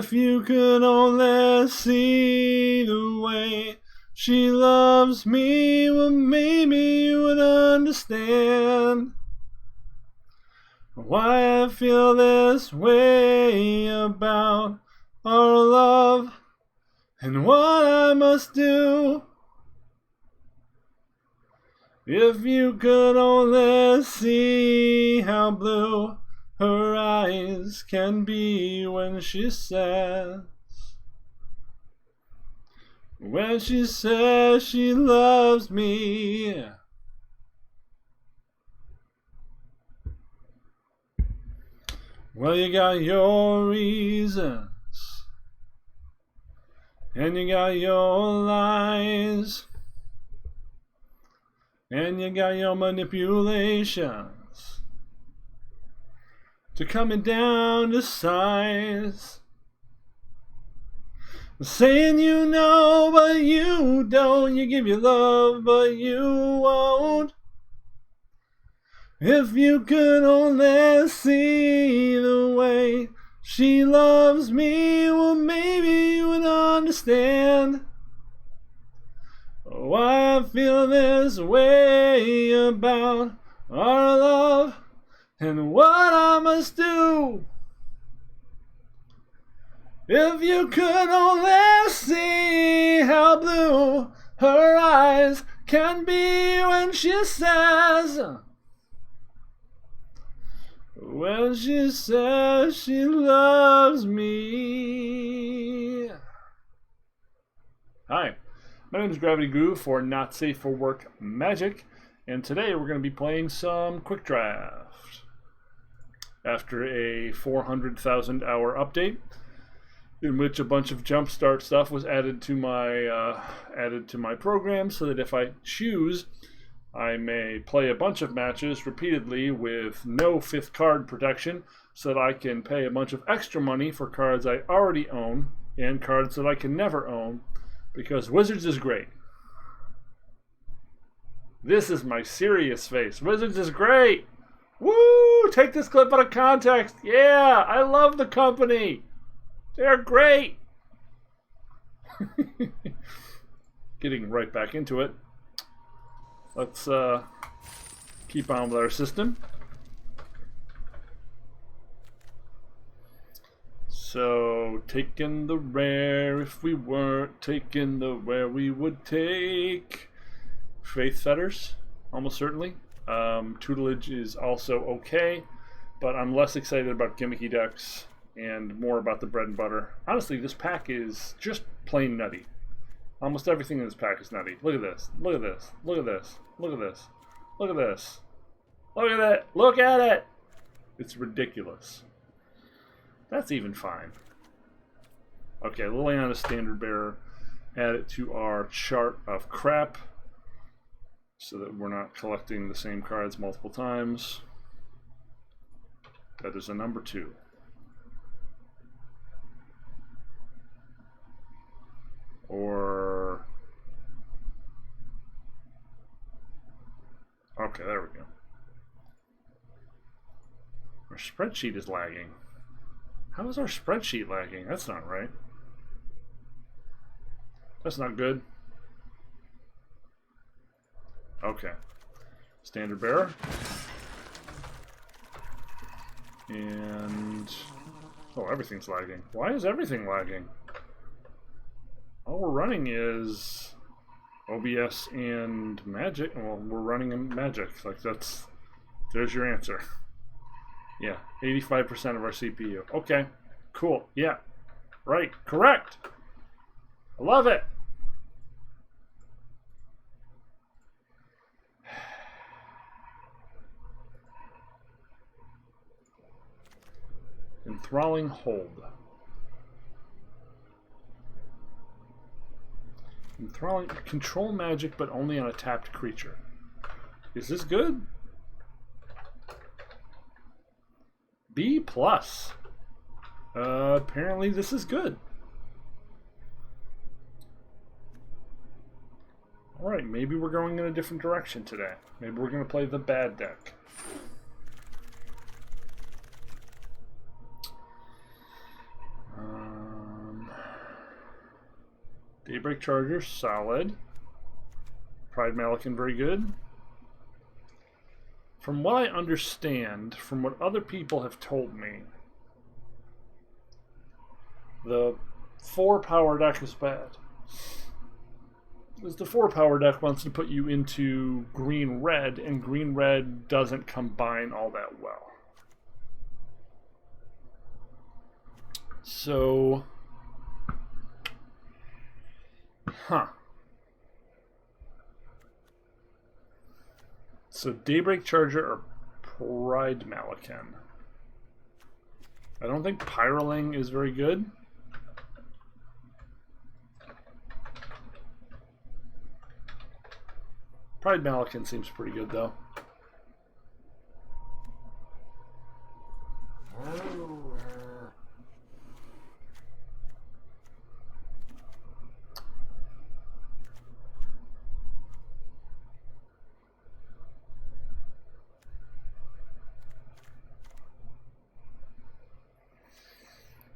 If you could only see the way she loves me, well, maybe you would understand why I feel this way about our love and what I must do. If you could only see how blue her eyes can be when she says she loves me. Well, you got your reasons, and you got your lies, and you got your manipulations to coming down to size. Saying you know, but you don't. You give your love, but you won't. If you could only see the way she loves me, well, maybe you would understand why I feel this way about our love and what I must do. If you could only see how blue her eyes can be when she says she loves me. Hi, my name is Gravity Guru for Not Safe for Work Magic, and today we're going to be playing some Quick Draft. After a 400,000 hour update, in which a bunch of jumpstart stuff was added to my program, so that if I choose, I may play a bunch of matches repeatedly with no 5th card protection, so that I can pay a bunch of extra money for cards I already own and cards that I can never own, because Wizards is great. This is my serious face. Wizards is great. Woo! Take this clip out of context. Yeah, I love the company. They're great. Getting right back into it. Let's keep on with our system. So, taking the rare, if we weren't taking the rare, we would take Faith Fetters, almost certainly. Tutelage is also okay, but I'm less excited about Gimmicky Ducks and more about the bread and butter. Honestly, this pack is just plain nutty. Almost everything in this pack is nutty. Look at this. Look at this. Look at this. Look at this. Look at this. Look at it. Look at it. It's ridiculous. That's even fine. Okay, Liliana Standard Bearer. Add it to our chart of crap so that we're not collecting the same cards multiple times. That is a number 2. Or, okay, there we go. Our spreadsheet is lagging. How is our spreadsheet lagging? That's not right. That's not good. Okay. Standard Bearer. And, oh, everything's lagging. Why is everything lagging? All we're running is OBS and Magic. Well, we're running in Magic. Like, there's your answer. Yeah, 85% of our CPU. Okay, cool. Yeah, right, correct. I love it. Enthralling Hold. Enthralling, control magic, but only on a tapped creature. Is this good? B+. Apparently this is good. Alright, maybe we're going in a different direction today. Maybe we're going to play the bad deck. Daybreak Charger, solid. Pride Malikan, very good. From what I understand, from what other people have told me, the 4 power deck is bad. Because the 4 power deck wants to put you into green-red, and green-red doesn't combine all that well. So, So Daybreak Charger or Pride Malikan. I don't think Pyroling is very good. Pride Malikan seems pretty good though.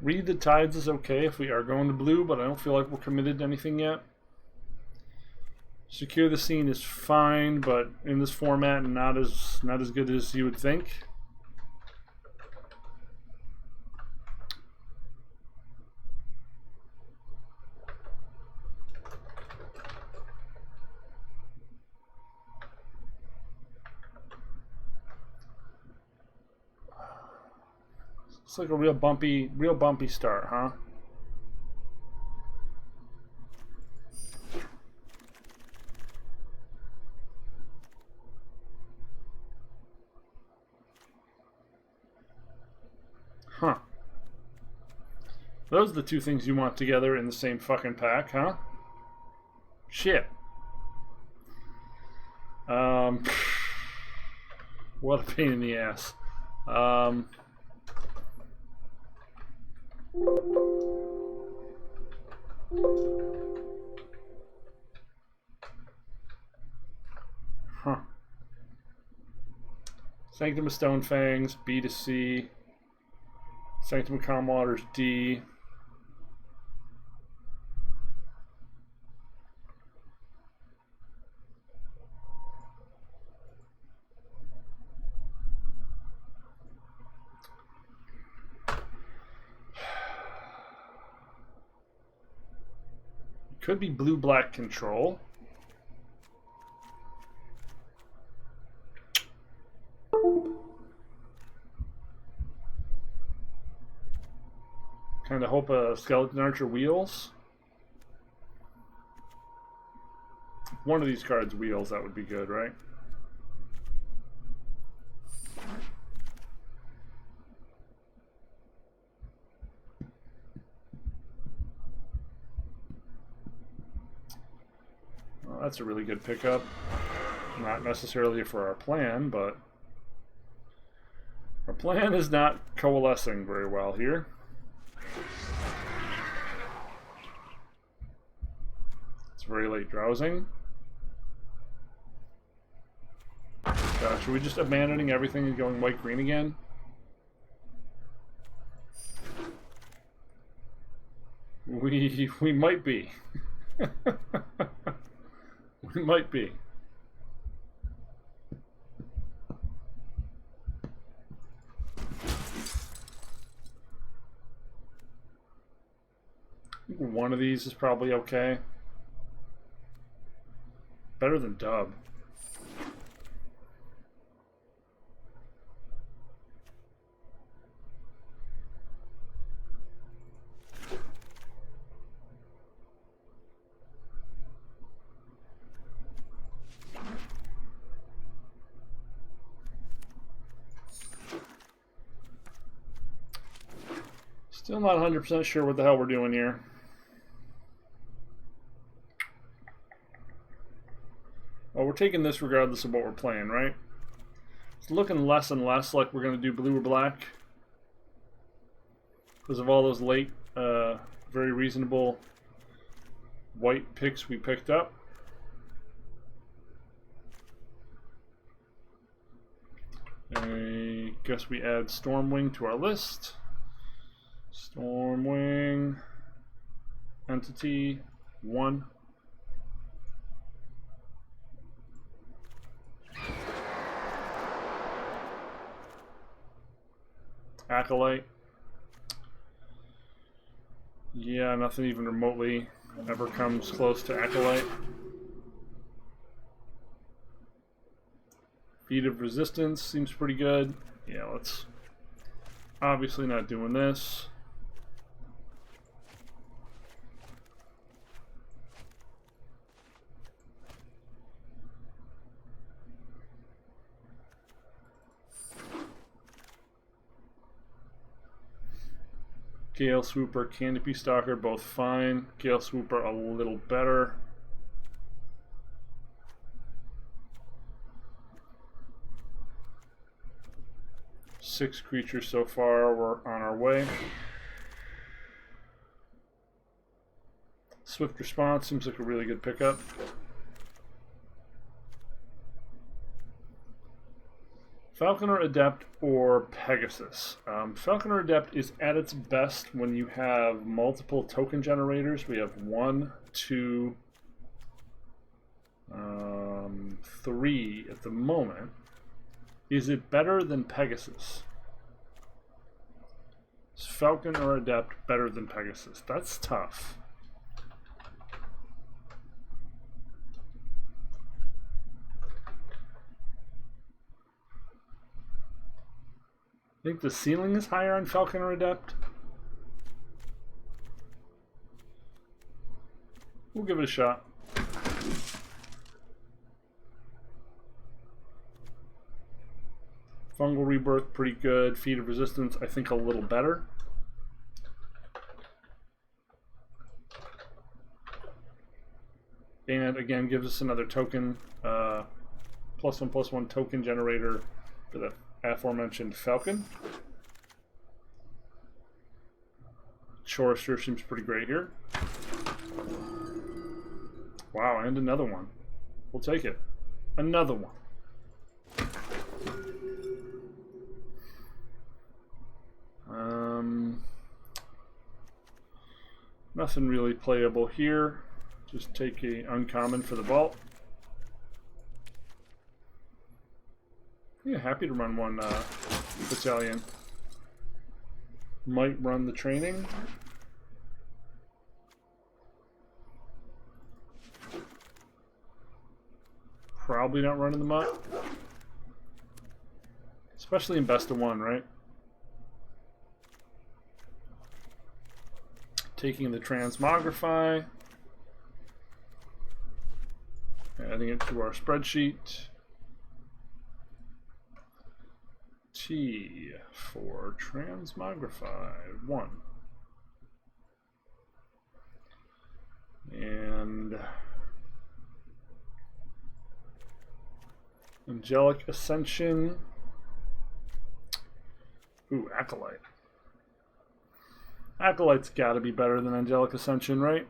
Read the Tides is okay if we are going to blue, but I don't feel like we're committed to anything yet. Secure the Scene is fine, but in this format, not as good as you would think. It's like a real bumpy start, huh? Huh. Those are the two things you want together in the same fucking pack, huh? Shit. What a pain in the ass. Huh. Sanctum of Stonefangs, B to C. Sanctum of Calm Waters, D. Could be blue-black control. Kind of hope a Skeleton Archer wheels. If one of these cards wheels, that would be good, right? Well, that's a really good pickup. Not necessarily for our plan, but our plan is not coalescing very well here. It's very late drowsing. Should we just abandoning everything and going white-green again? We might be. We might be. One of these is probably okay. Better than Dub. Still not 100% sure what the hell we're doing here. Well, we're taking this regardless of what we're playing, right? It's looking less and less like we're going to do blue or black because of all those late, very reasonable white picks we picked up. I guess we add Stormwing to our list. Stormwing, Entity, 1. Acolyte. Yeah, nothing even remotely ever comes close to Acolyte. Feat of Resistance seems pretty good. Yeah, let's... Obviously not doing this. Gale Swooper, Canopy Stalker, both fine. Gale Swooper a little better. Six creatures so far. We're on our way. Swift Response seems like a really good pickup. Falconer Adept or Pegasus. Falconer Adept is at its best when you have multiple token generators. We have 1, 2, 3 at the moment. Is it better than Pegasus? Is Falcon or Adept better than Pegasus? That's tough. I think the ceiling is higher on Falcon or Adept. We'll give it a shot. Fungal Rebirth, pretty good. Feat of Resistance, I think a little better. And again, gives us another token, +1/+1 token generator for the aforementioned Falcon. Chorister seems pretty great here. Wow, and another one. We'll take it. Another one. Nothing really playable here. Just take a uncommon for the vault. Yeah, happy to run one battalion. Might run the training. Probably not running them up. Especially in best of one, right? Taking the Transmogrify. Adding it to our spreadsheet. T for Transmogrify 1. And Angelic Ascension. Ooh, Acolyte. Acolyte's got to be better than Angelic Ascension, right?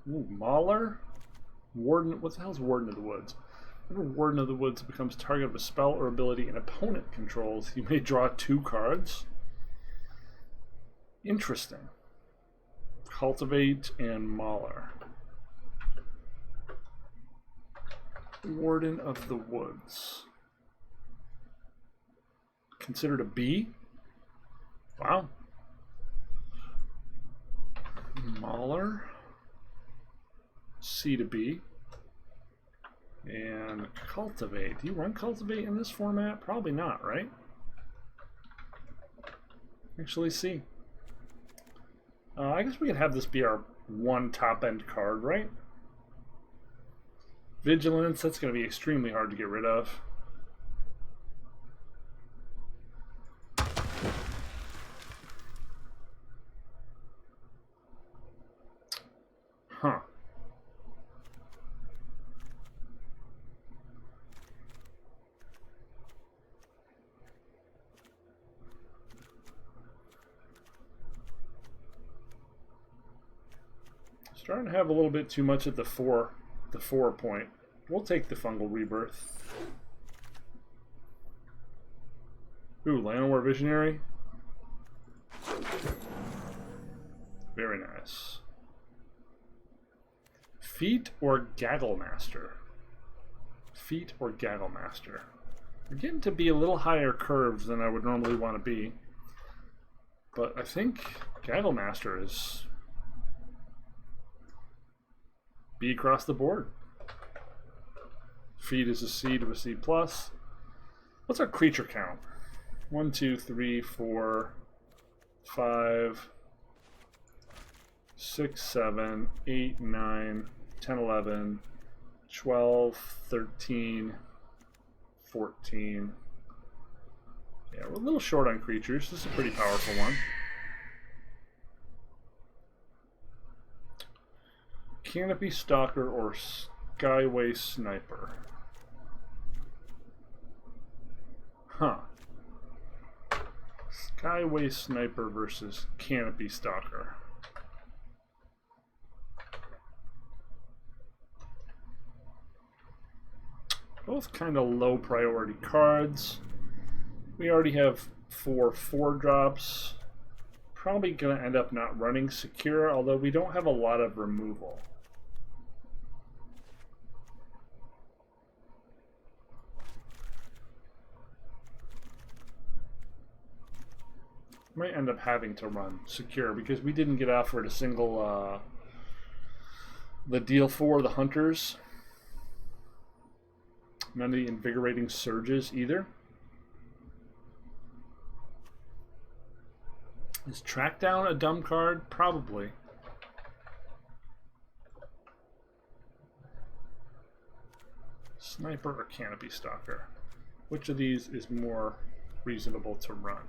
Ooh, Mauler? Warden, what the hell's Warden of the Woods? Whenever Warden of the Woods becomes target of a spell or ability an opponent controls, you may draw 2 cards. Interesting. Cultivate and Mauler. Warden of the Woods. Considered a B? Wow. Mauler. C to B. And Cultivate. Do you run Cultivate in this format? Probably not, right? Actually, C. I guess we could have this be our one top-end card, right? Vigilance, that's going to be extremely hard to get rid of. Huh. Starting to have a little bit too much at the 4 point. We'll take the Fungal Rebirth. Ooh, Llanowar Visionary. Very nice. Feet or Gaggle Master? Feet or Gaggle Master? We're getting to be a little higher curves than I would normally want to be. But I think Gaggle Master is B across the board. Feet is a C to a C+. What's our creature count? 1, 2, 3, 4, 5, 6, 7, 8, 9, 10, 11, 12, 13, 14. Yeah, we're a little short on creatures. This is a pretty powerful one. Canopy Stalker or Skyway Sniper? Huh. Skyway Sniper versus Canopy Stalker. Both kind of low priority cards. We already have 4 4-drops. Probably going to end up not running Secure, although we don't have a lot of removal. Might end up having to run Secure because we didn't get offered a single the deal for the Hunters. None of the Invigorating Surges either. Is Trackdown a dumb card? Probably. Sniper or Canopy Stalker? Which of these is more reasonable to run?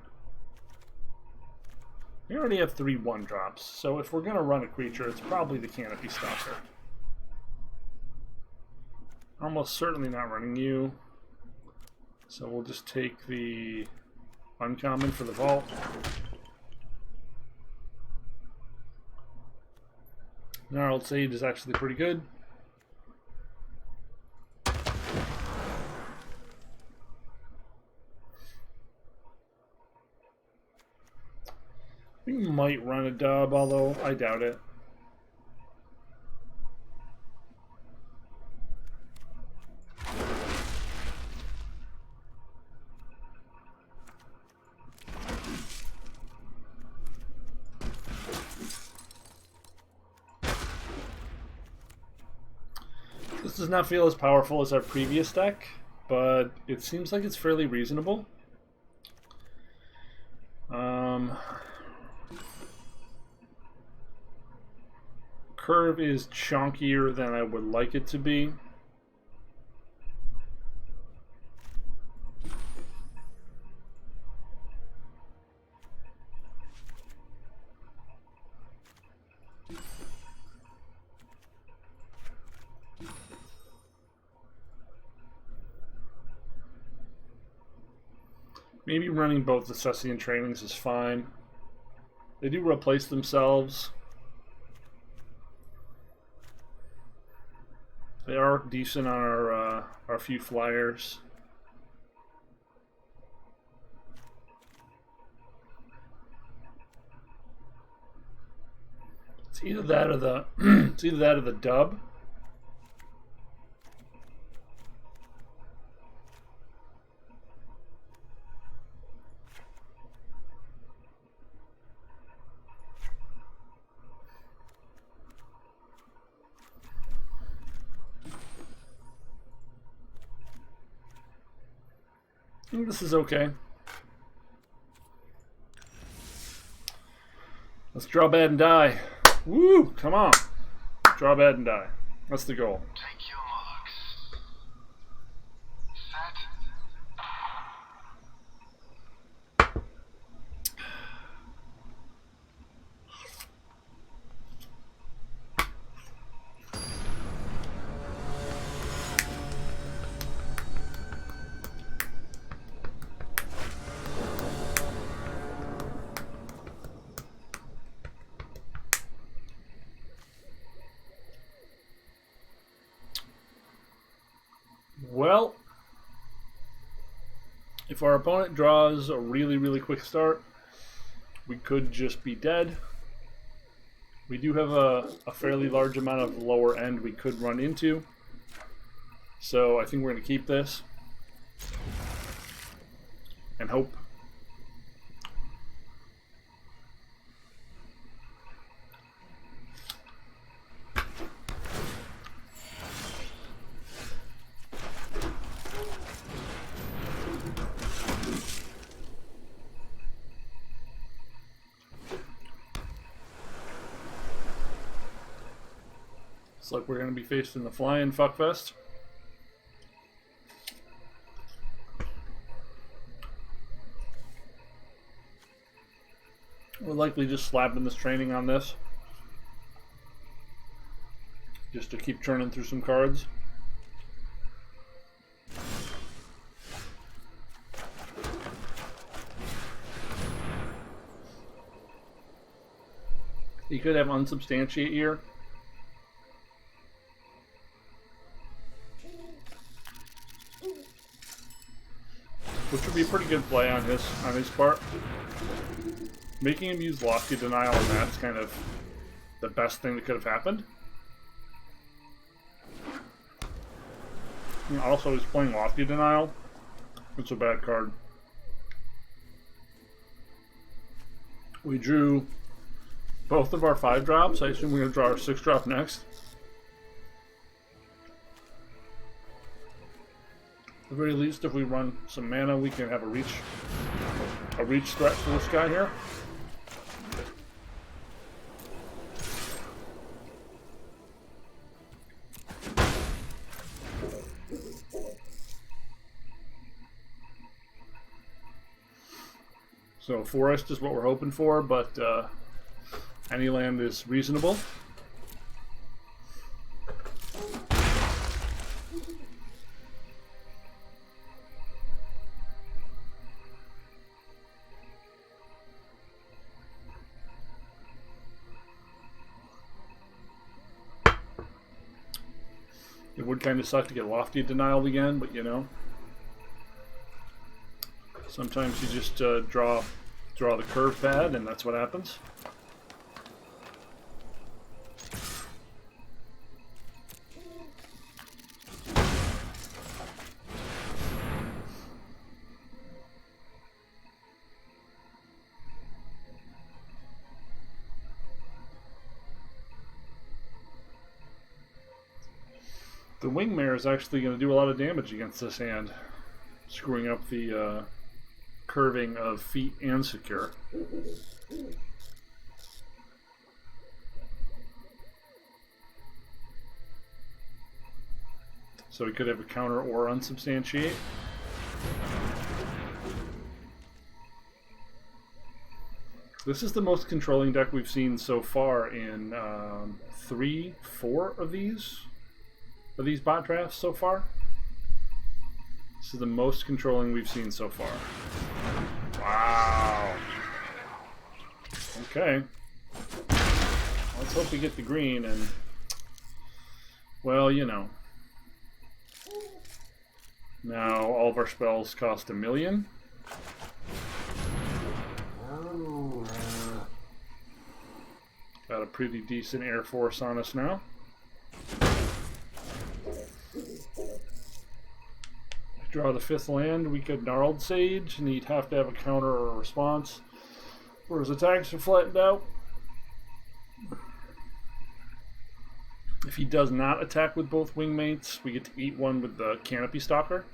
We already have 3 1-drops, so if we're going to run a creature, it's probably the Canopy Stalker. Almost certainly not running you. So we'll just take the uncommon for the vault. Gnarled Sage is actually pretty good. We might run a dub, although I doubt it. This does not feel as powerful as our previous deck, but it seems like it's fairly reasonable. Curve is chunkier than I would like it to be. Maybe running both the Sussy and Trainings is fine. They do replace themselves. They are decent on our few flyers. It's either that or the it's either that or the dub. I think this is okay. Let's draw bad and die. Woo! Come on. Draw bad and die. That's the goal. Take your marks. Set. Well, if our opponent draws a really, really quick start, we could just be dead. We do have a fairly large amount of lower end we could run into. So I think we're going to keep this. And hope. Looks like we're going to be facing the flying fuckfest. We're likely just slapping this training on this. Just to keep churning through some cards. You could have unsubstantiate here. Which would be a pretty good play on his part. Making him use Lofty Denial on that's kind of the best thing that could have happened. And also, he's playing Lofty Denial. It's a bad card. We drew both of our 5 drops. I assume we're going to draw our 6 drop next. At the very least, if we run some mana, we can have a reach threat for this guy here. So forest is what we're hoping for, but any land is reasonable. It would kind of suck to get Lofty Denial again, but you know. Sometimes you just draw the curve pad, and that's what happens. The Wingmare is actually going to do a lot of damage against this hand, screwing up the curving of feet and secure. So we could have a counter or unsubstantiate. This is the most controlling deck we've seen so far in 3-4 of these bot drafts so far. This is the most controlling we've seen so far. Wow. Okay. Let's hope we get the green and, well, you know. Now all of our spells cost 1 million. Got a pretty decent Air Force on us now. Draw the 5th land, we could Gnarled Sage, and he'd have to have a counter or a response, where his attacks are flattened out. If he does not attack with both wingmates, we get to eat one with the Canopy Stalker.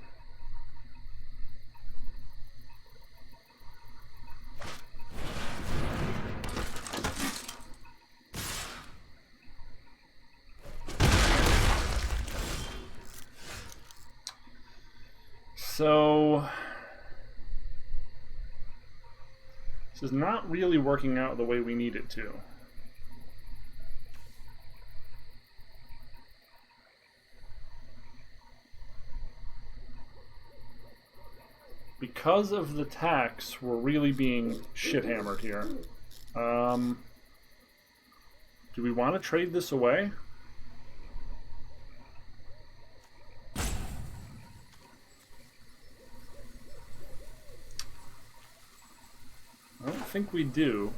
So this is not really working out the way we need it to. Because of the tax, we're really being shit-hammered here. Do we want to trade this away? I don't think we do.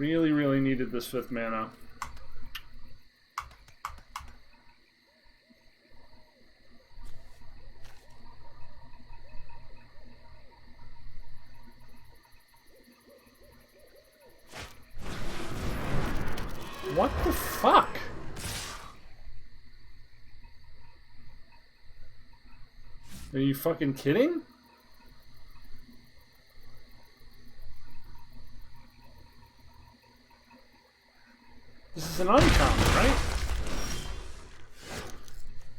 Really, really needed this 5th mana. What the fuck? Are you fucking kidding? This is an uncommon, right?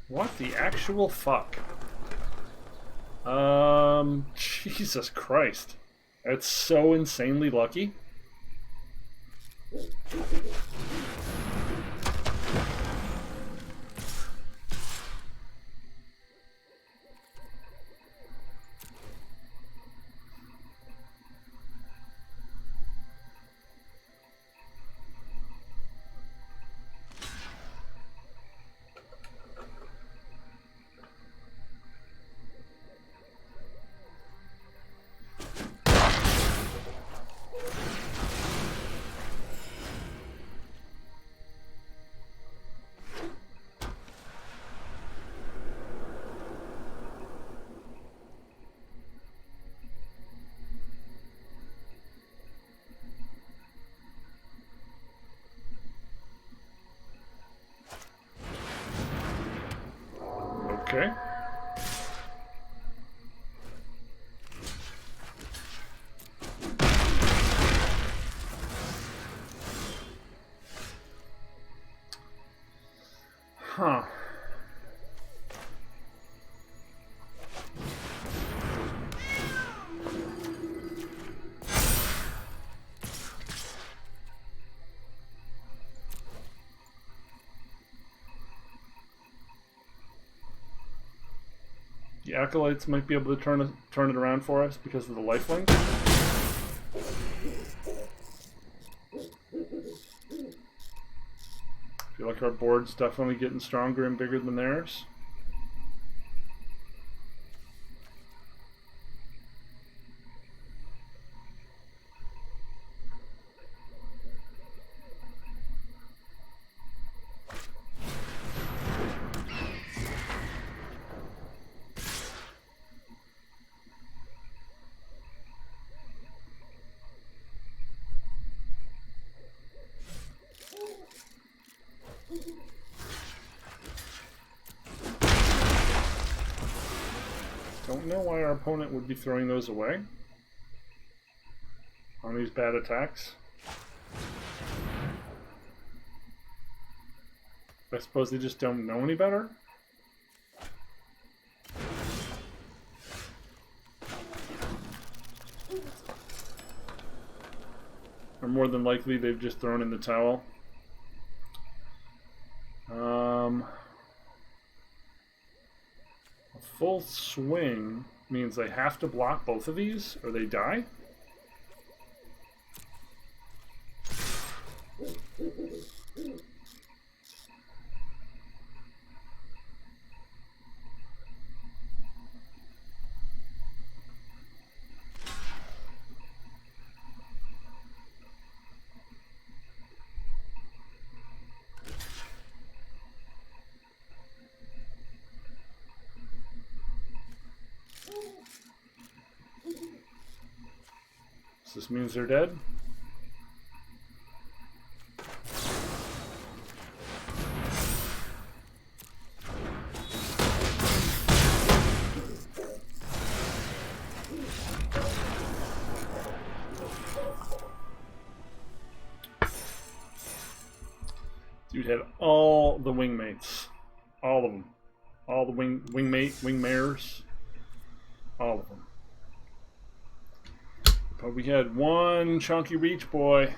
What the actual fuck? Jesus Christ. That's so insanely lucky. Okay. Huh. The Acolytes might be able to turn it around for us because of the lifelink. I feel like our board's definitely getting stronger and bigger than theirs. Don't know why our opponent would be throwing those away on these bad attacks. I suppose they just don't know any better. Or more than likely they've just thrown in the towel. A full swing means they have to block both of these or they die. This means they're dead. Dude had all the wingmates. All of them. All the wing mares. All of them. But we had one chunky reach boy.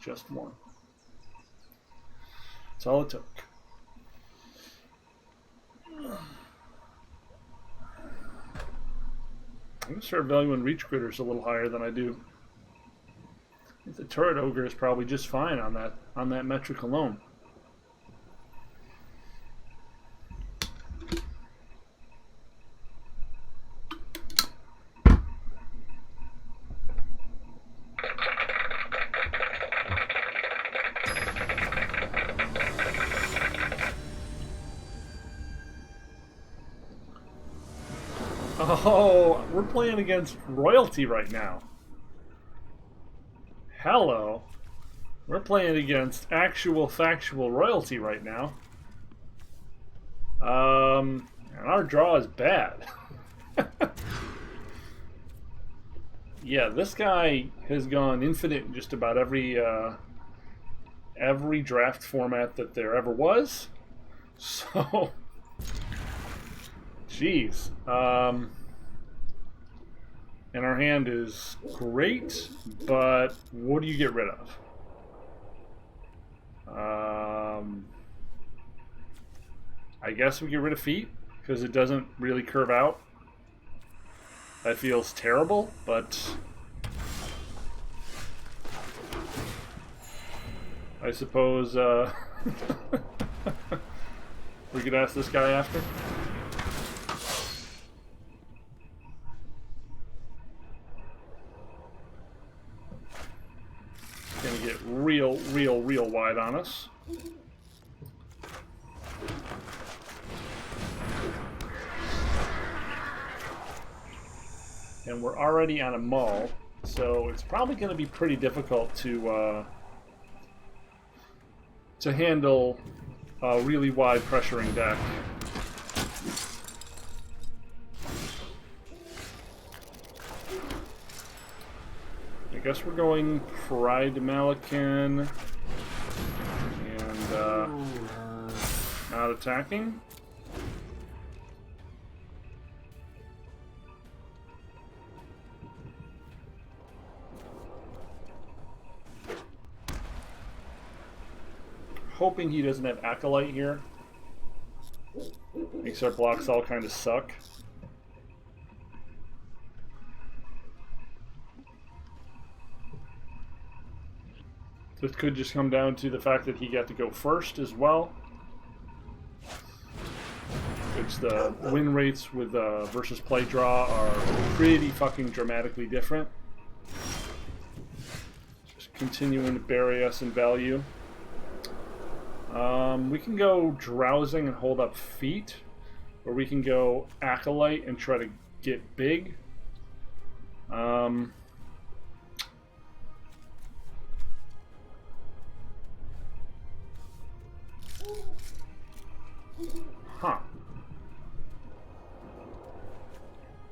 Just one. That's all it took. I'm going to start valuing reach critters a little higher than I do. I think the turret ogre is probably just fine on that metric alone. Oh, we're playing against royalty right now. Hello. We're playing against actual factual royalty right now. And our draw is bad. Yeah, this guy has gone infinite in just about every draft format that there ever was. So, jeez. And our hand is great, but what do you get rid of? I guess we get rid of feet, because it doesn't really curve out. That feels terrible, but I suppose we could ask this guy after. Gonna get real wide on us. And we're already on a mull, so it's probably going to be pretty difficult to handle a really wide pressuring deck. I guess we're going Pride Malikan and not attacking. Hoping he doesn't have Acolyte here. Makes our blocks all kind of suck. This could just come down to the fact that he got to go first as well. Which the win rates with versus play draw are pretty fucking dramatically different. Just continuing to bury us in value. We can go Drowsing and hold up feet, or we can go Acolyte and try to get big. Huh. I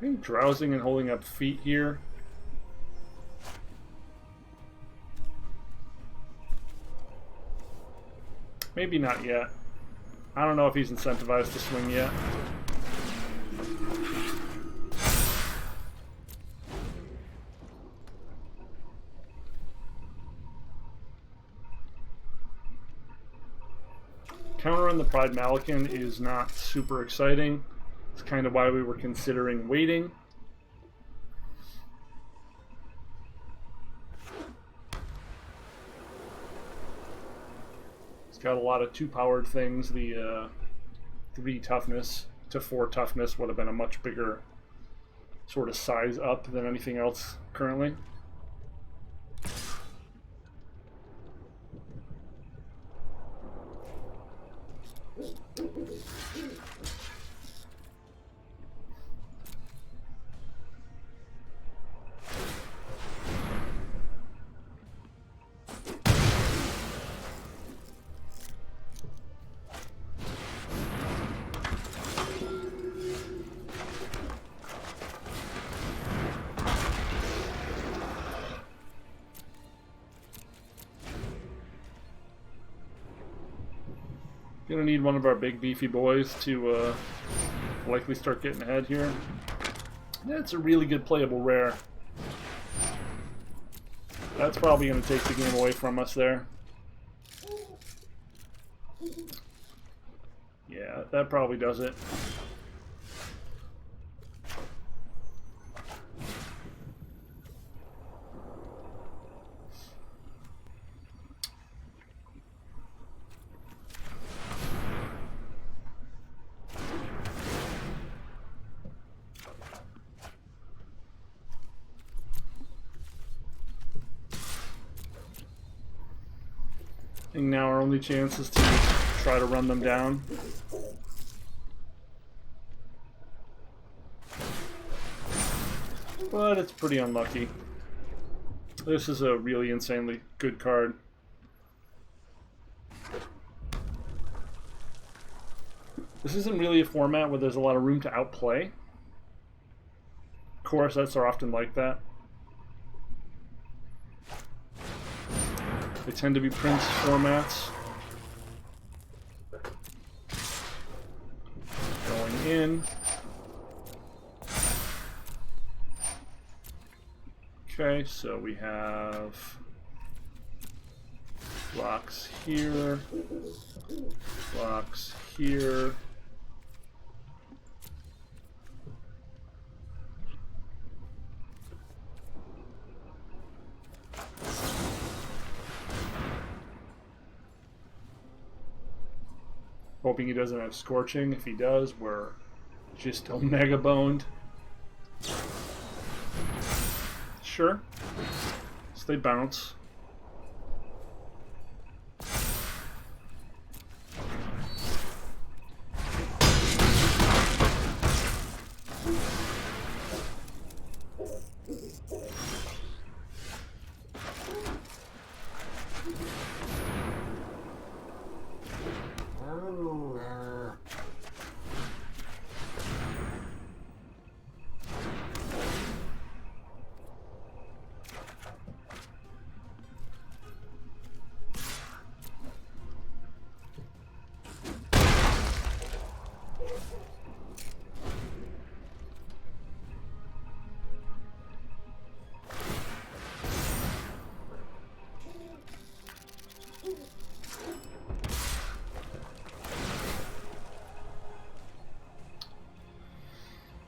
think Drowsing and holding up feet here. Maybe not yet. I don't know if he's incentivized to swing yet. Counter on the Pride Malikan is not super exciting. It's kind of why we were considering waiting. Got a lot of 2-powered things. The 3 toughness to 4 toughness would have been a much bigger sort of size up than anything else currently. Gonna need one of our big beefy boys to likely start getting ahead here. That's a really good playable rare. That's probably gonna take the game away from us there. Yeah, that probably does it. I think now our only chance is to try to run them down. but it's pretty unlucky. This is a really insanely good card. This isn't really a format where there's a lot of room to outplay. Core sets are often like that. They tend to be Prince formats. Going in. Okay, so we have blocks here, blocks here. Hoping he doesn't have Scorching. If he does, we're just Omega boned. Sure. So they bounce.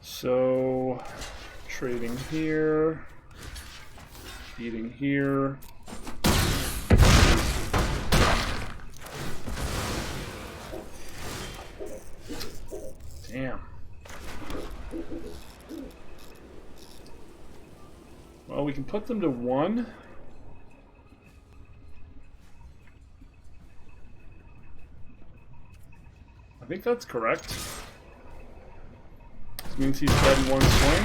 So, trading here, beating here. Damn. Well, we can put them to 1. I think that's correct. This means he's dead in 1 swing.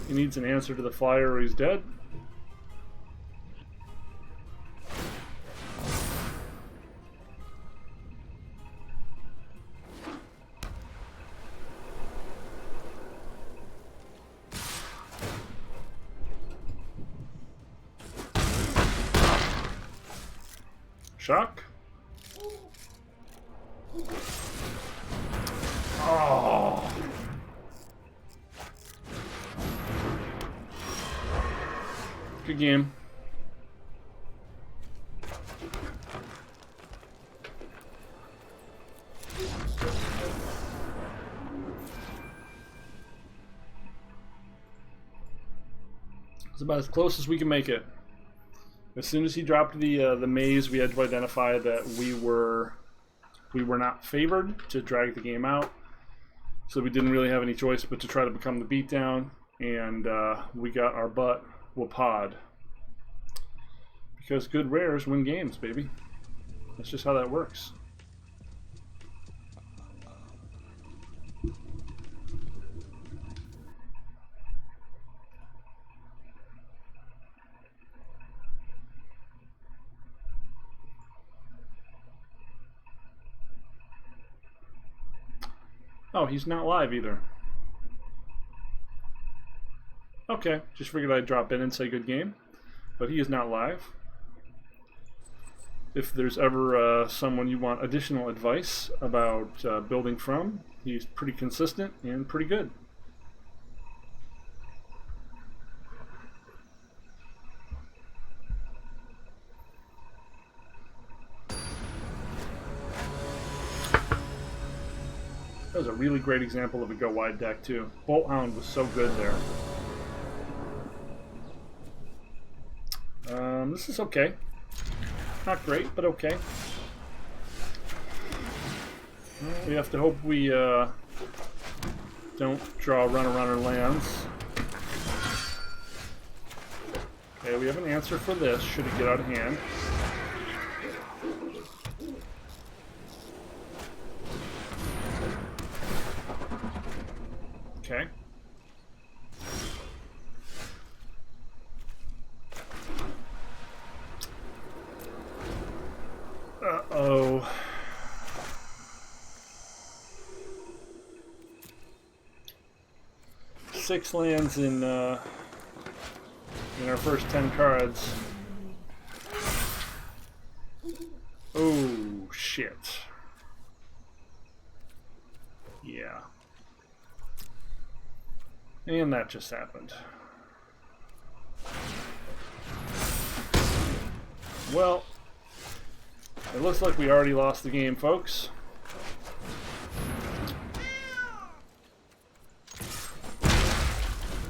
He needs an answer to the flyer or he's dead. Shock. Oh. Good game. It's about as close as we can make it. As soon as he dropped the maze, we had to identify that we were not favored to drag the game out. So we didn't really have any choice but to try to become the beatdown, and we got our butt whooped. Because good rares win games, baby. That's just how that works. Oh, he's not live either. Okay, just figured I'd drop in and say good game. But he is not live. If there's ever someone you want additional advice about building from, he's pretty consistent and pretty good. That was a really great example of a go wide deck too. Bolt Hound was so good there. This is okay. Not great, but okay. We have to hope we don't draw runner lands. Okay, we have an answer for this, should it get out of hand. Okay. 6 lands in our first 10 cards. Oh, shit. Yeah. And that just happened. Well, it looks like we already lost the game, folks.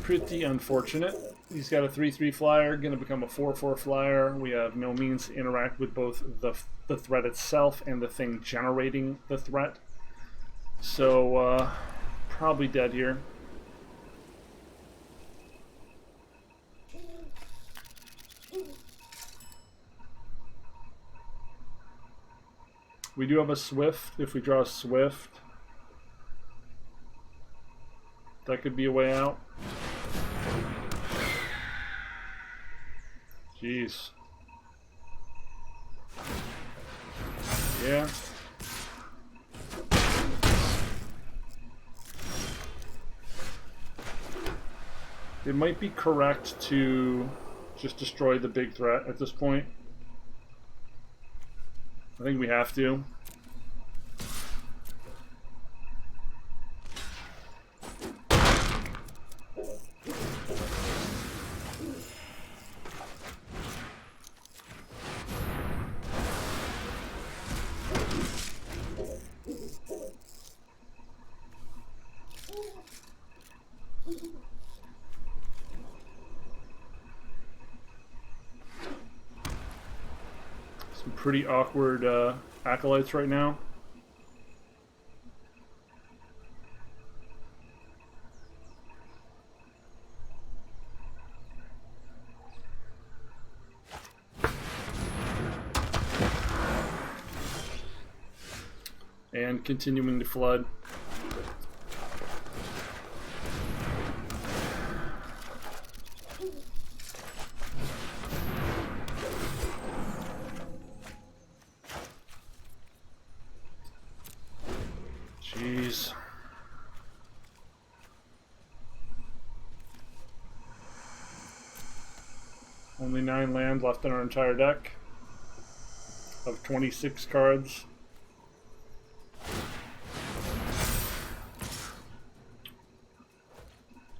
Pretty unfortunate. He's got a 3/3 flyer, going to become a 4/4 flyer. We have no means to interact with both the threat itself and the thing generating the threat. So, probably dead here. We do have a Swift. If we draw a Swift, that could be a way out. Jeez. Yeah. It might be correct to just destroy the big threat at this point. I think we have to. Some pretty awkward acolytes right now. And continuing to flood. Jeez. Only 9 land left in our entire deck of 26 cards.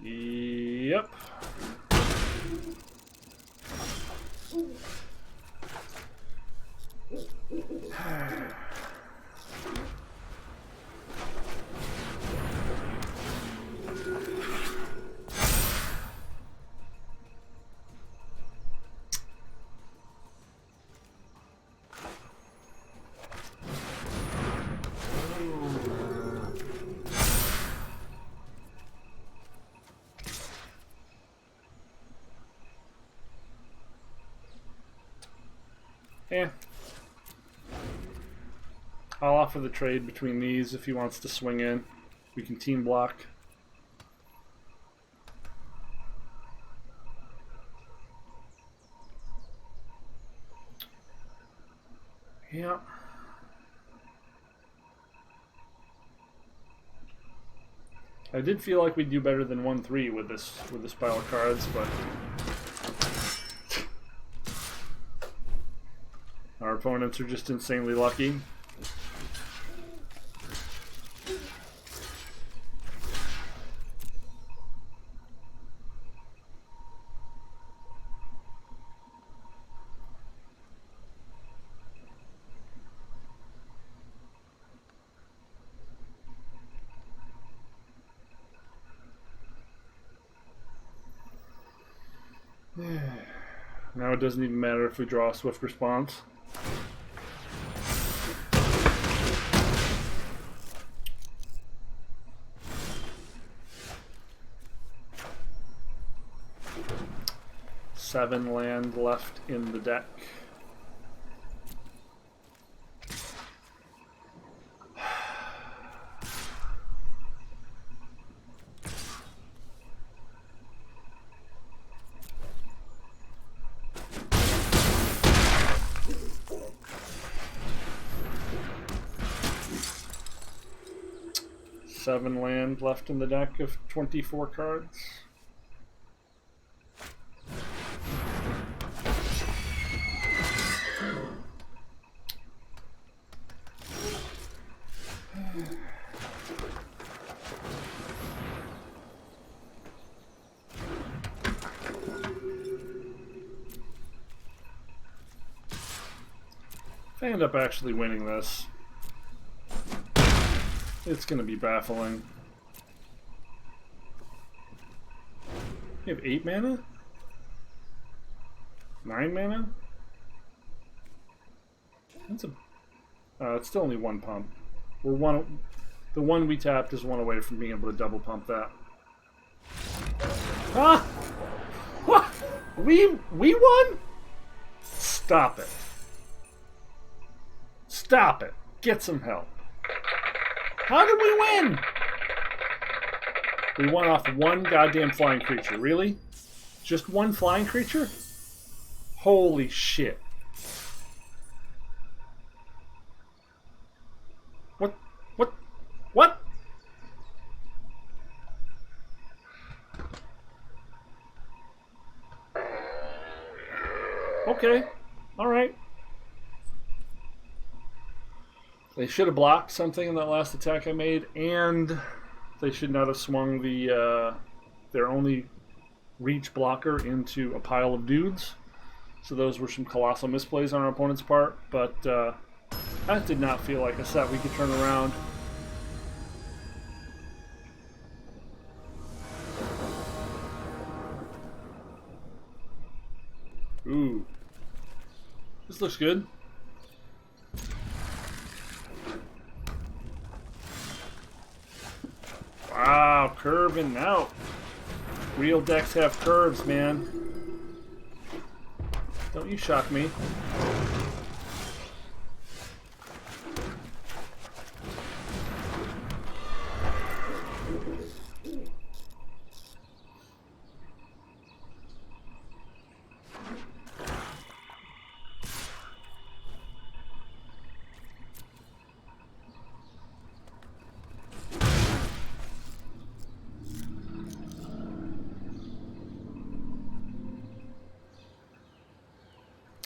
Yep. Yeah. I'll offer the trade between these if he wants to swing in. We can team block. Yeah. I did feel like we'd do better than 1-3 with this pile of cards, but our opponents are just insanely lucky. Now it doesn't even matter if we draw a swift response. Seven land left in the deck. 7 land left in the deck of 24 cards. If I end up actually winning this, it's going to be baffling. You have 8 mana? 9 mana? That's a... it's still only 1 pump. We're one... The one we tapped is 1 away from being able to double pump that. Ah! What? We won? Stop it. Stop it. Get some help. How did we win? We won off 1 goddamn flying creature. Really? Just 1 flying creature? Holy shit. What? Okay. Alright. They should have blocked something in that last attack I made, and they should not have swung the their only reach blocker into a pile of dudes. So those were some colossal misplays on our opponent's part, but that did not feel like a set we could turn around. Ooh. This looks good. Wow, curving out. Real decks have curves, man. Don't you shock me.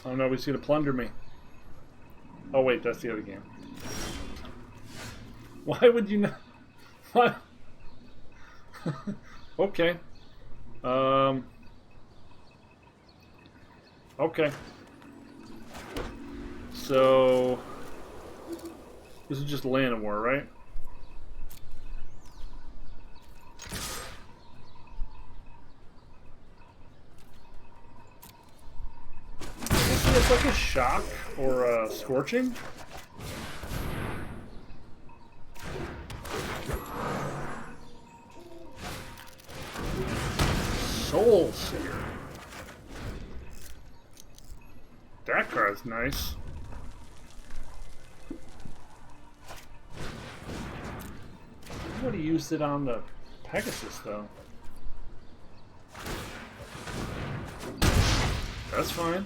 Oh no, he's gonna plunder me. Oh wait, that's the other game. Why would you not? What? Okay. Okay. So this is just Land of War, right? It's like a shock or a scorching. Soul Seer. That card's nice. I would have used it on the Pegasus though. That's fine.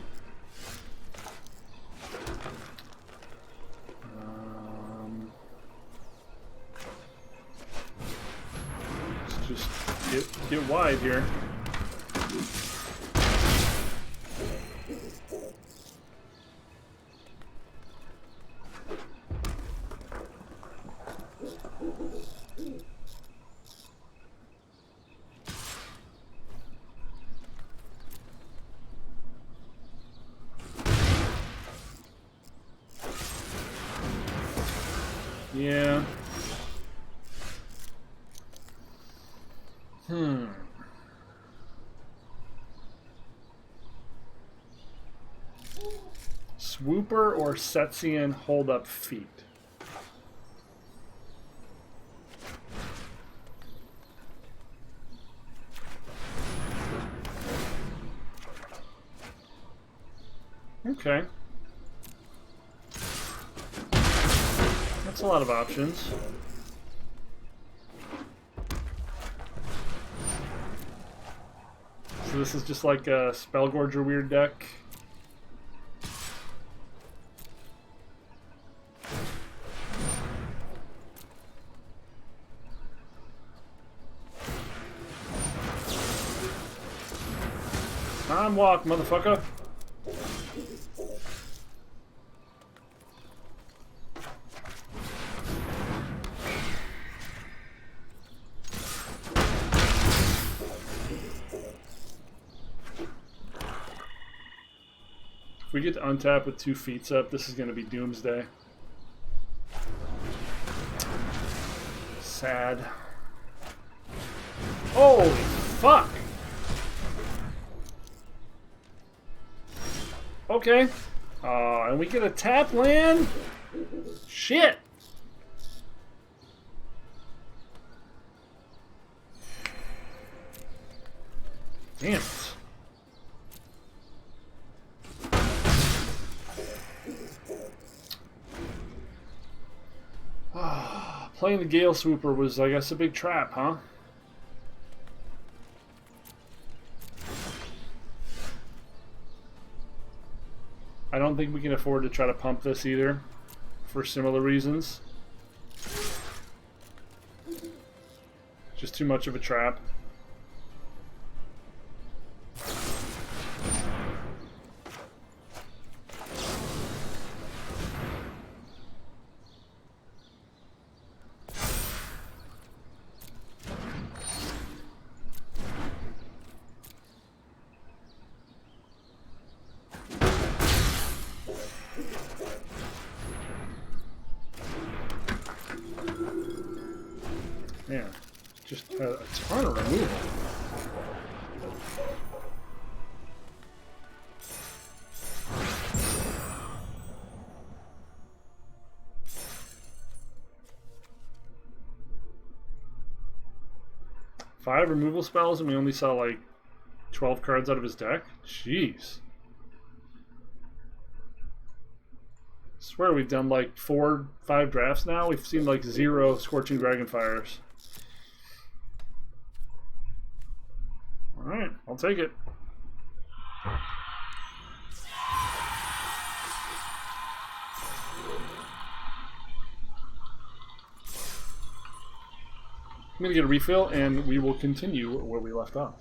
Let's just get wide here. Yeah. Swooper or Setzian hold up feet. Okay. That's a lot of options. So this is just like a Spellgorger weird deck. Time walk, motherfucker. If we get to untap with 2 feet up, this is going to be doomsday. Sad. Holy fuck! Okay. And we get a tap land? Shit! Damn it. Playing the Gale Swooper was, I guess, a big trap, huh? I don't think we can afford to try to pump this either, for similar reasons. Just too much of a trap. Man, just had a ton of removal. Five removal spells and we only saw like 12 cards out of his deck? Jeez. I swear we've done like 4, 5 drafts now. We've seen like 0 Scorching Dragonfires. Alright, I'll take it. I'm going to get a refill and we will continue where we left off.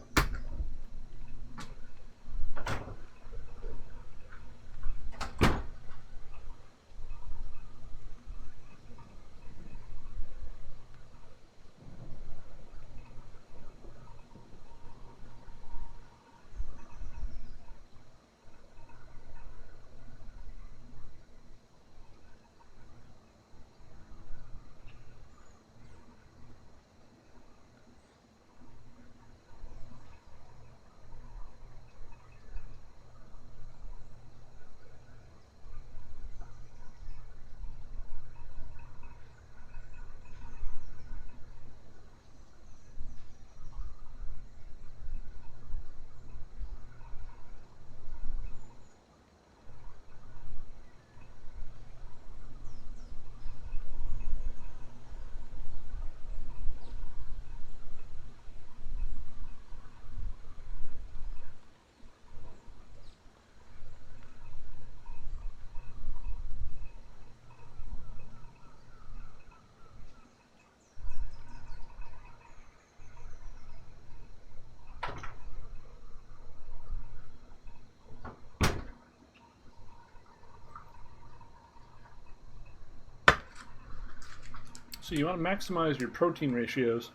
So you want to maximize your protein ratios.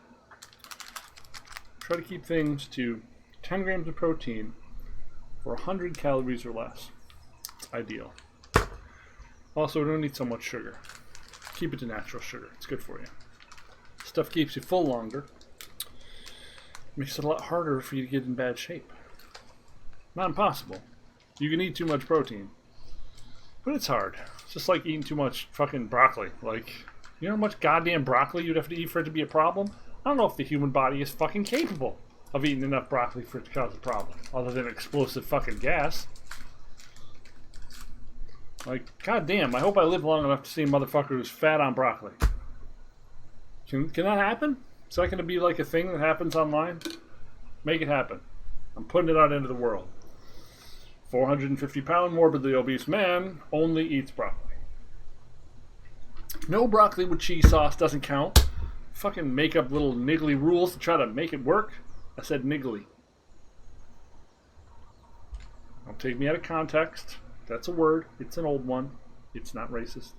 Try to keep things to 10 grams of protein for 100 calories or less. It's ideal. Also, we don't need so much sugar. Keep it to natural sugar. It's good for you. Stuff keeps you full longer. Makes it a lot harder for you to get in bad shape. Not impossible. You can eat too much protein. But it's hard. It's just like eating too much fucking broccoli. Like, you know how much goddamn broccoli you'd have to eat for it to be a problem? I don't know if the human body is fucking capable of eating enough broccoli for it to cause a problem. Other than explosive fucking gas. Like, goddamn, I hope I live long enough to see a motherfucker who's fat on broccoli. Can that happen? Is that going to be like a thing that happens online? Make it happen. I'm putting it out into the world. 450-pound morbidly obese man only eats broccoli. No broccoli with cheese sauce doesn't count. Fucking make up little niggly rules to try to make it work. I said niggly. Don't take me out of context. That's a word. It's an old one. It's not racist.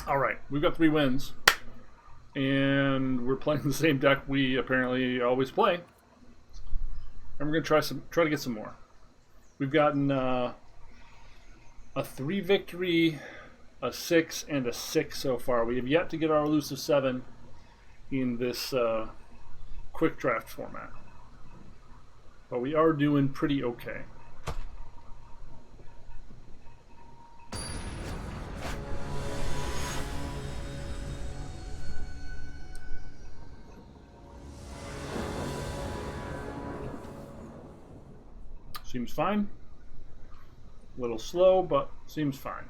Alright, we've got 3 wins. And we're playing the same deck we apparently always play. And we're going to try to get some more. We've gotten a 3 victory, a 6, and a 6 so far. We have yet to get our elusive 7 in this quick draft format. But we are doing pretty okay. Seems fine. A little slow, but seems fine.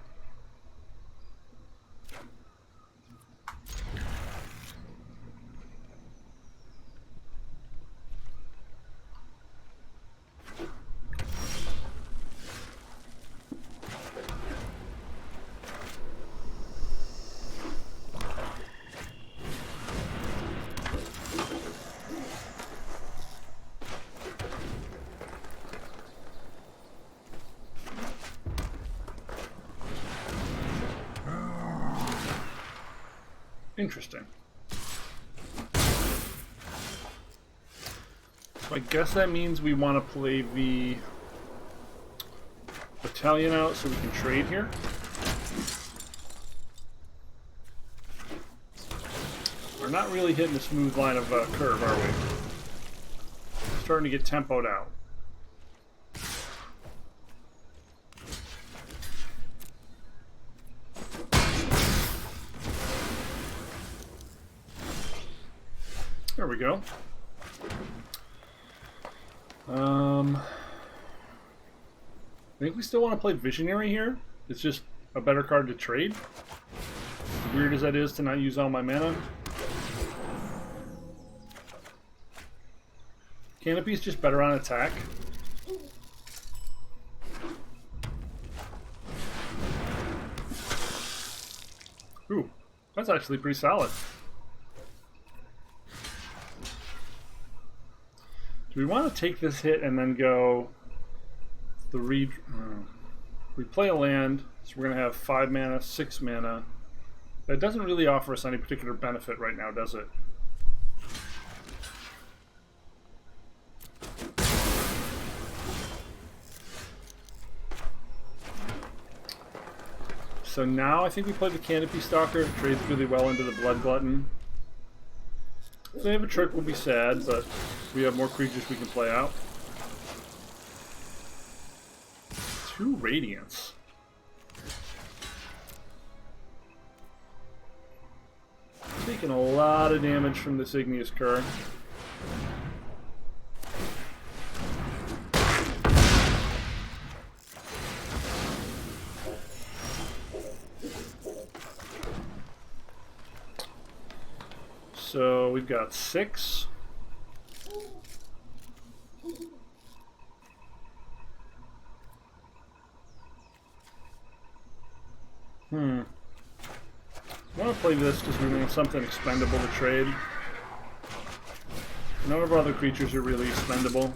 Interesting. So I guess that means we want to play the battalion out so we can trade here. We're not really hitting a smooth line of curve, are we? Starting to get tempoed out. There we go. I think we still want to play Visionary here. It's just a better card to trade. As weird as that is to not use all my mana. Canopy's just better on attack. Ooh, that's actually pretty solid. Do we want to take this hit and then go 3? We play a land, so we're going to have 5 mana, 6 mana. That doesn't really offer us any particular benefit right now, does it? So now I think we play the Canopy Stalker. It trades really well into the Blood Glutton. If they have a trick, we'll be sad, but we have more creatures we can play out. 2 Radiance. Taking a lot of damage from this Igneous Cur. So we've got 6. I want to play this because we want something expendable to trade. None of our other creatures are really expendable.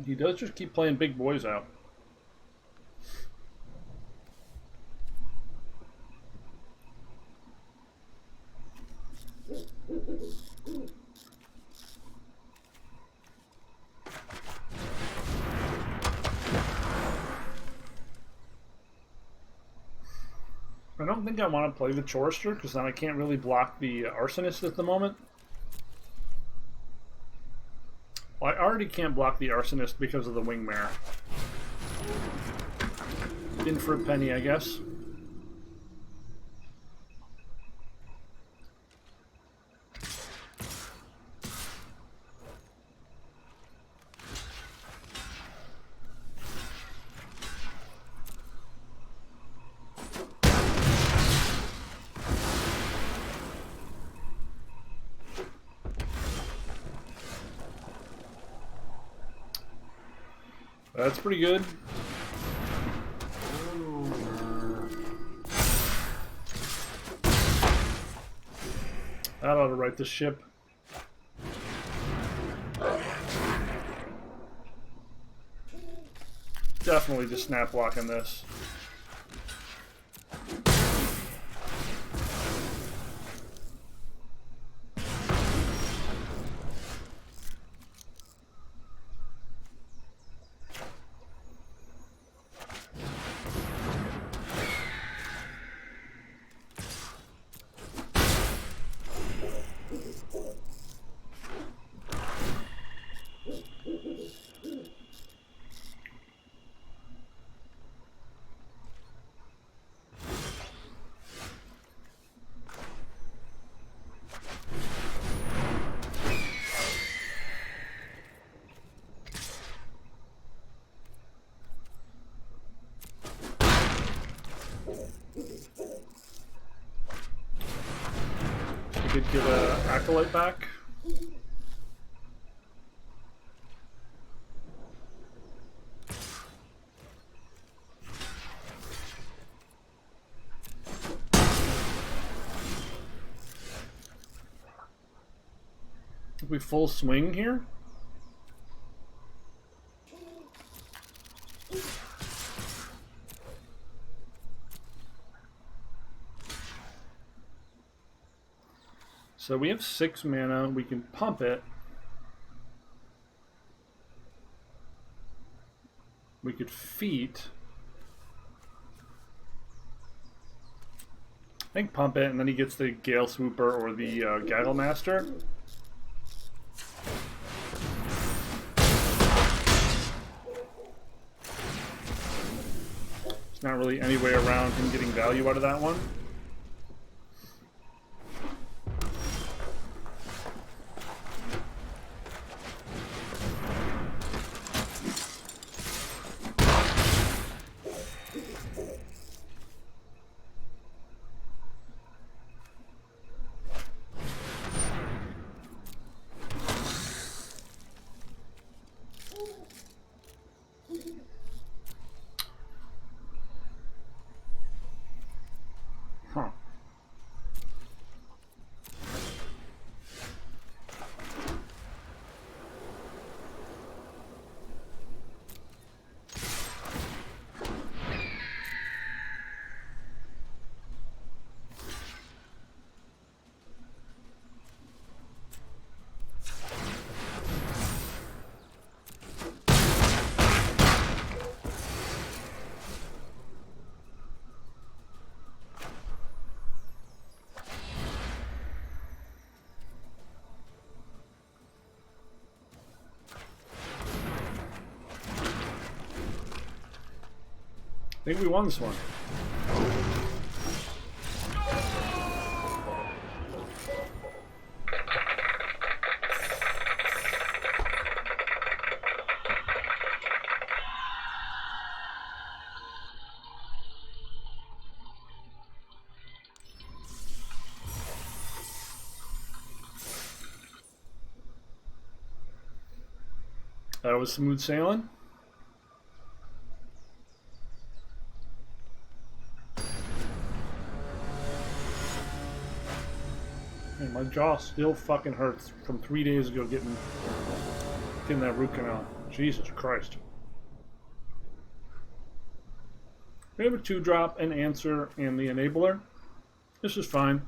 He does just keep playing big boys out. I don't think I want to play the Chorister because then I can't really block the Arsonist at the moment. Well, I already can't block the Arsonist because of the Wingmare. In for a penny, I guess. That's pretty good. That ought to right the ship. Definitely just snap blocking this. We could get an acolyte back. Are we full swing here? So we have 6 mana. We can pump it. We could feat. I think pump it, and then he gets the Gale Swooper or the Gaggle Master. There's not really any way around him getting value out of that one. Huh. I think we won this one. That was smooth sailing. Man, my jaw still fucking hurts from 3 days ago getting that root canal. Jesus Christ. We have a 2-drop, an answer, and the enabler. This is fine.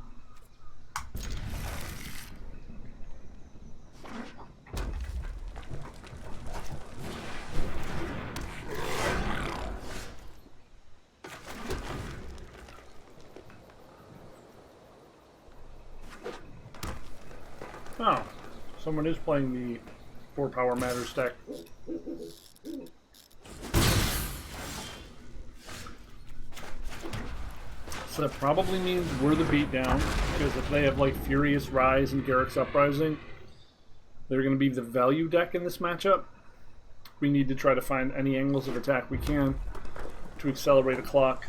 Oh, someone is playing the 4 Power Matters deck. So that probably means we're the beatdown, because if they have like Furious Rise and Garrick's Uprising, they're going to be the value deck in this matchup. We need to try to find any angles of attack we can to accelerate a clock.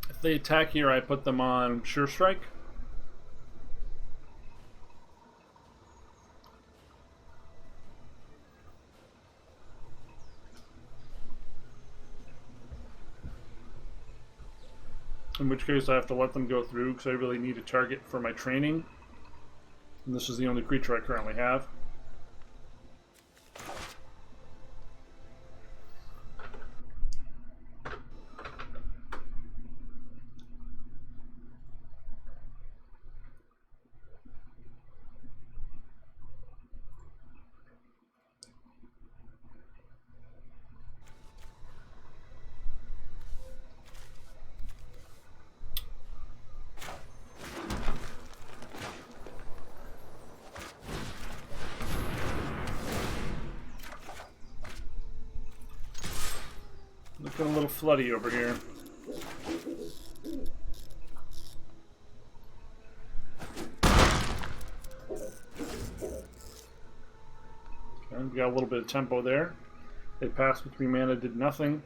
If they attack here, I put them on Sure Strike. In which case I have to let them go through because I really need a target for my training. And this is the only creature I currently have. Looking a little floody over here. Okay, we got a little bit of tempo there. They passed with 3 mana, did nothing.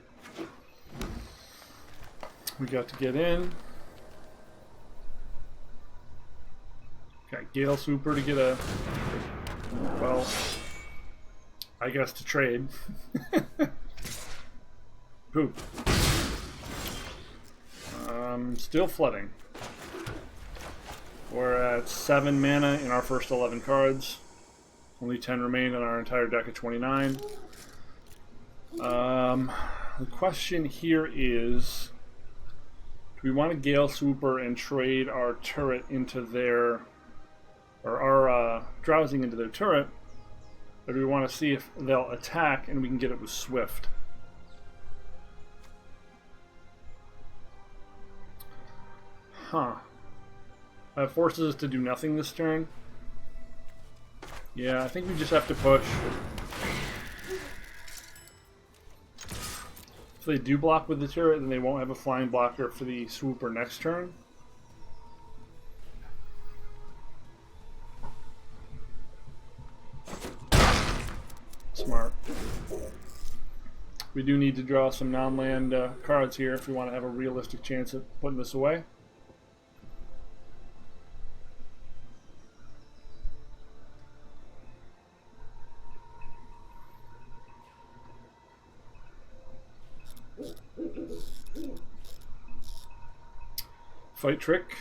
We got to get in. Got Gale Super to get a, well, I guess to trade. Poop. Still flooding. We're at 7 mana in our first 11 cards. Only 10 remain in our entire deck of 29. The question here is, do we want to Gale Swooper and trade our turret into their, or our Drowsing into their turret, or do we want to see if they'll attack and we can get it with Swift? Huh. That forces us to do nothing this turn. Yeah, I think we just have to push. If they do block with the turret, then they won't have a flying blocker for the swooper next turn. Smart. We do need to draw some non-land cards here if we want to have a realistic chance at putting this away. Fight Trick.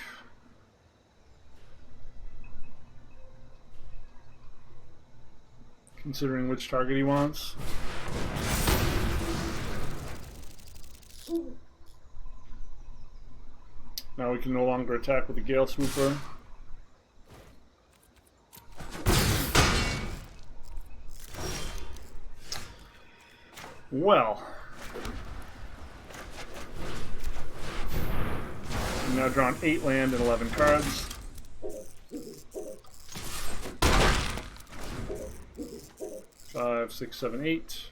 Considering which target he wants. Now we can no longer attack with the Gale Swooper. Well. We've now drawn 8 land and 11 cards. Five, 6, 7, 8.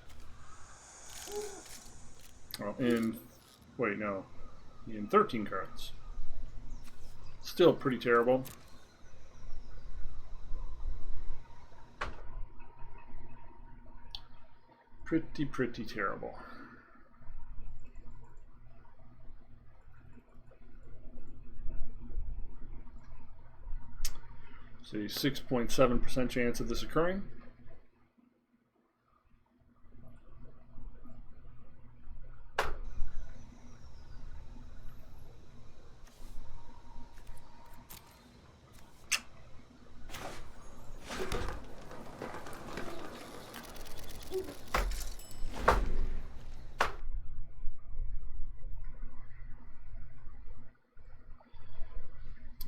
Well, in 13 cards. Still pretty terrible. Pretty terrible. So 6.7% chance of this occurring.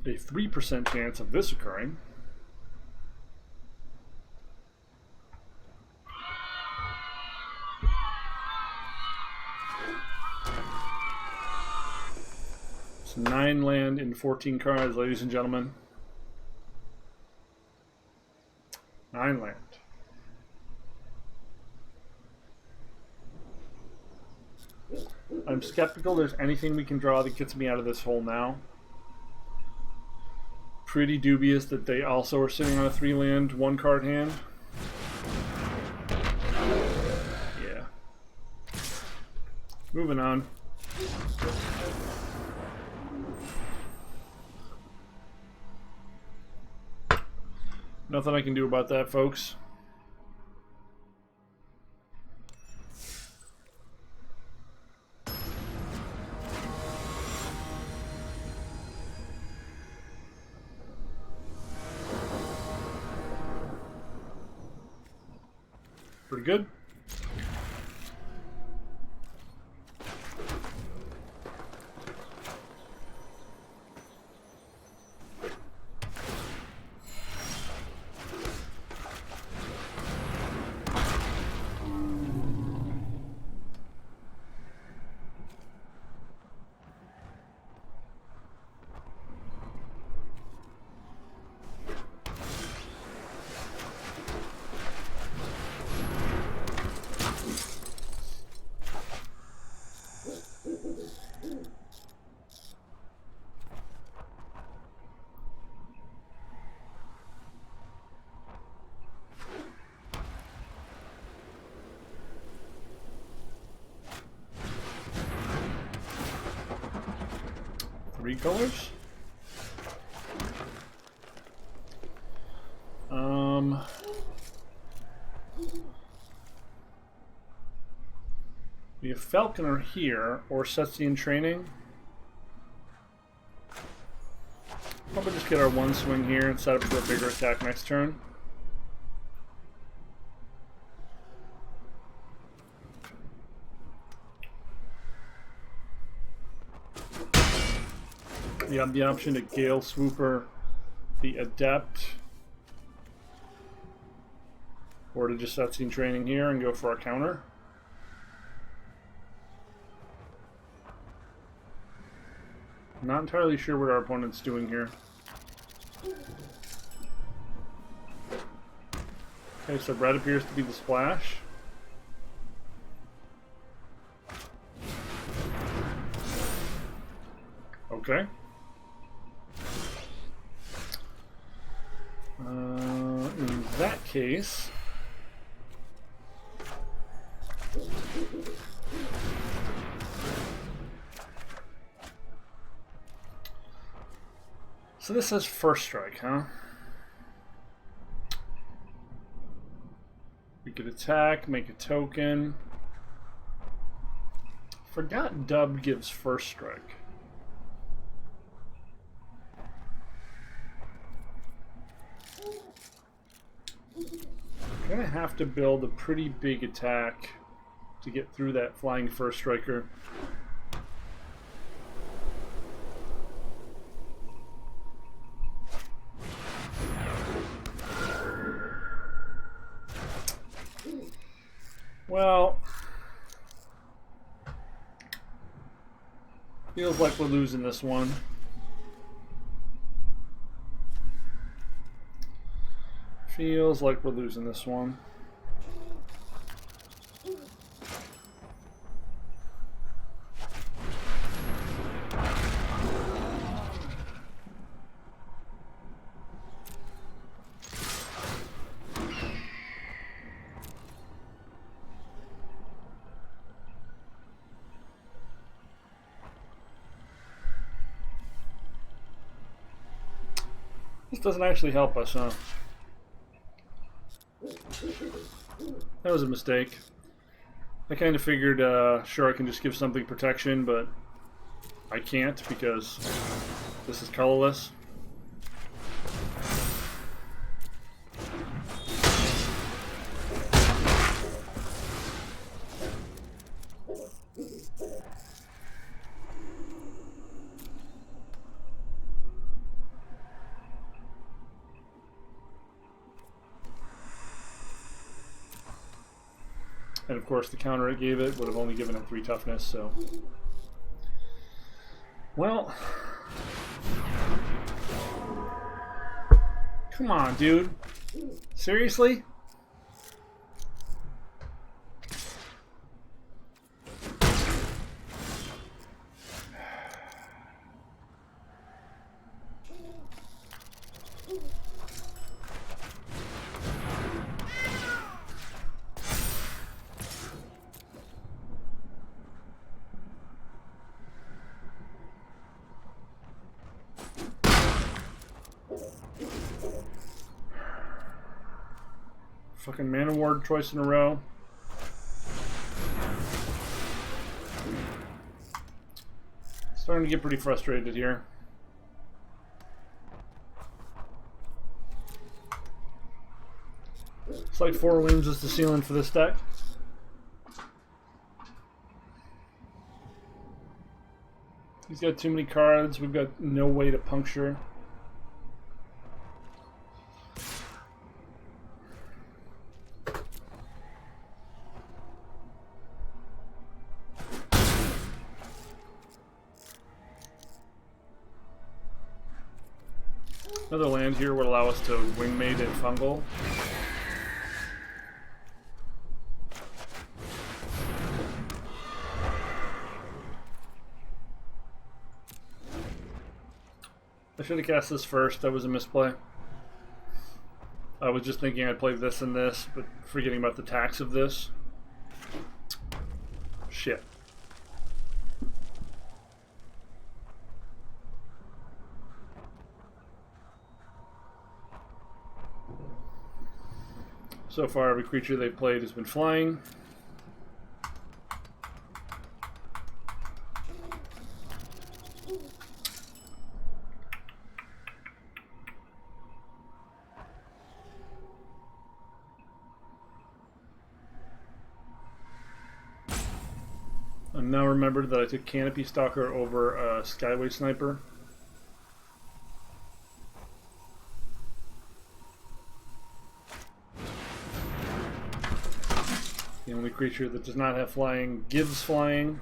A 3% chance of this occurring. It's 9 land in 14 cards, ladies and gentlemen. 9 land. I'm skeptical there's anything we can draw that gets me out of this hole now. Pretty dubious that they also are sitting on a 3-land, 1-card hand. Yeah. Moving on. Nothing I can do about that, folks. Pretty good. Three colors. We have Falconer here, or Setsi in training. Probably just get our one swing here and set up for a bigger attack next turn. You have the option to Gale Swooper the Adept, or to just set scene training here and go for our counter. Not entirely sure what our opponent's doing here. Okay, so red appears to be the splash. Okay. In that case, so this says first strike, huh? We could attack, make a token. Forgot Dub gives first strike. Gonna have to build a pretty big attack to get through that flying first striker. Well, feels like we're losing this one. Feels like we're losing this one. This doesn't actually help us, huh? That was a mistake. I kind of figured, sure, I can just give something protection, but I can't because this is colorless. And of course, the counter it gave it would have only given it 3 toughness, so. Well. Come on, dude. Seriously? Fucking Man Award twice in a row. Starting to get pretty frustrated here. It's like 4 wins is the ceiling for this deck. He's got too many cards. We've got no way to puncture. Another land here would allow us to Wingmate and Fungal. I should have cast this first. That was a misplay. I was just thinking I'd play this and this, but forgetting about the tax of this. Shit. So far, every creature they've played has been flying. I've now remembered that I took Canopy Stalker over Skyway Sniper. The only creature that does not have flying gives flying.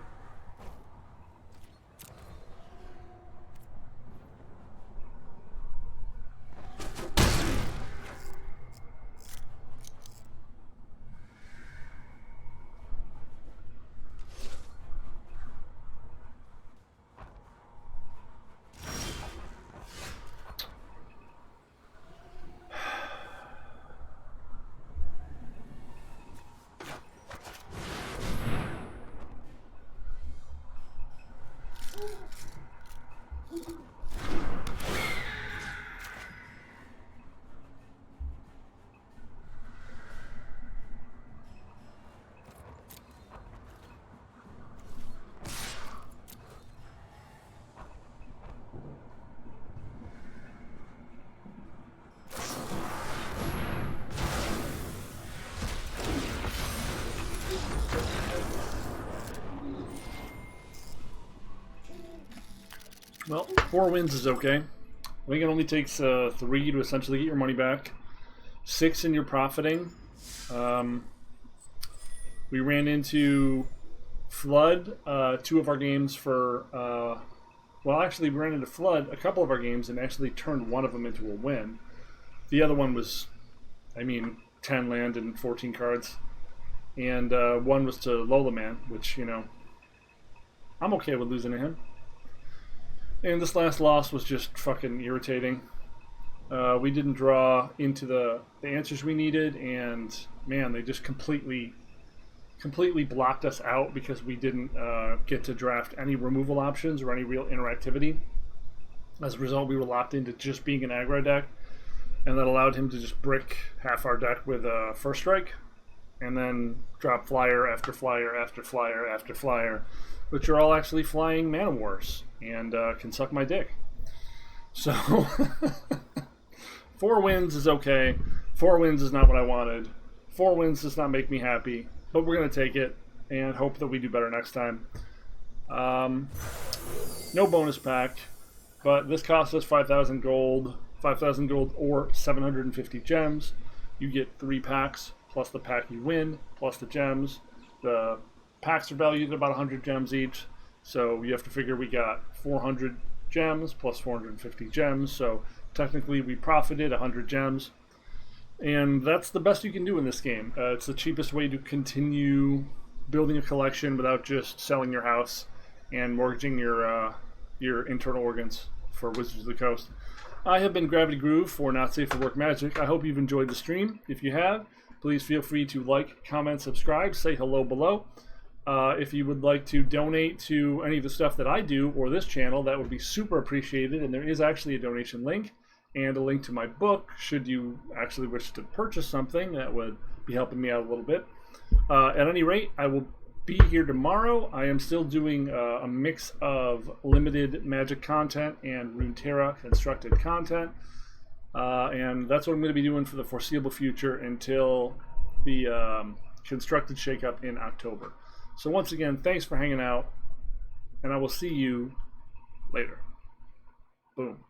Well, 4 wins is okay. I think it only takes 3 to essentially get your money back. 6 and you're profiting. We ran into Flood 2 of our games for... well, actually, we ran into Flood a couple of our games and actually turned one of them into a win. The other one was, I mean, 10 land and 14 cards. And one was to Lola Man, which, you know, I'm okay with losing to him. And this last loss was just fucking irritating. We didn't draw into the answers we needed, and man, they just completely blocked us out because we didn't get to draft any removal options or any real interactivity. As a result, we were locked into just being an aggro deck, and that allowed him to just brick half our deck with First Strike, and then drop flyer after flyer after flyer after flyer, which are all actually flying Mana Wars, and can suck my dick. So, 4 wins is okay. 4 wins is not what I wanted. 4 wins does not make me happy, but we're going to take it and hope that we do better next time. No bonus pack, but this costs us 5,000 gold. 5,000 gold or 750 gems. You get 3 packs, plus the pack you win, plus the gems. The packs are valued at about 100 gems each, so you have to figure we got 400 gems plus 450 gems, so technically we profited 100 gems, and that's the best you can do in this game. It's the cheapest way to continue building a collection without just selling your house and mortgaging your internal organs for Wizards of the Coast. I have been Gravity Groove for Not Safe for Work Magic. I hope you've enjoyed the stream. If you have, please feel free to like, comment, subscribe, say hello below. If you would like to donate to any of the stuff that I do or this channel, that would be super appreciated. And there is actually a donation link and a link to my book should you actually wish to purchase something. That would be helping me out a little bit. At any rate, I will be here tomorrow. I am still doing a mix of limited Magic content and Runeterra constructed content. And that's what I'm going to be doing for the foreseeable future until the constructed shakeup in October. So once again, thanks for hanging out, and I will see you later. Boom.